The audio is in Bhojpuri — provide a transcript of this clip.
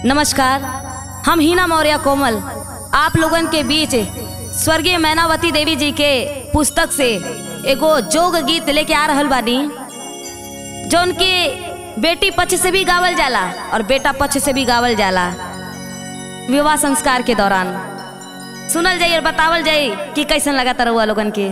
नमस्कार, हम हीना मौर्य कोमल आप लोगन के बीच स्वर्गीय मैनावती देवी जी के पुस्तक से एगो जोग गीत लेके आ रहल बानी, जो उनकी बेटी पक्ष से भी गावल जाला और बेटा पक्ष से भी गावल जाला। विवाह संस्कार के दौरान सुनल जाइए और बतावल जाए कि कैसन लगा तरह लोगन के।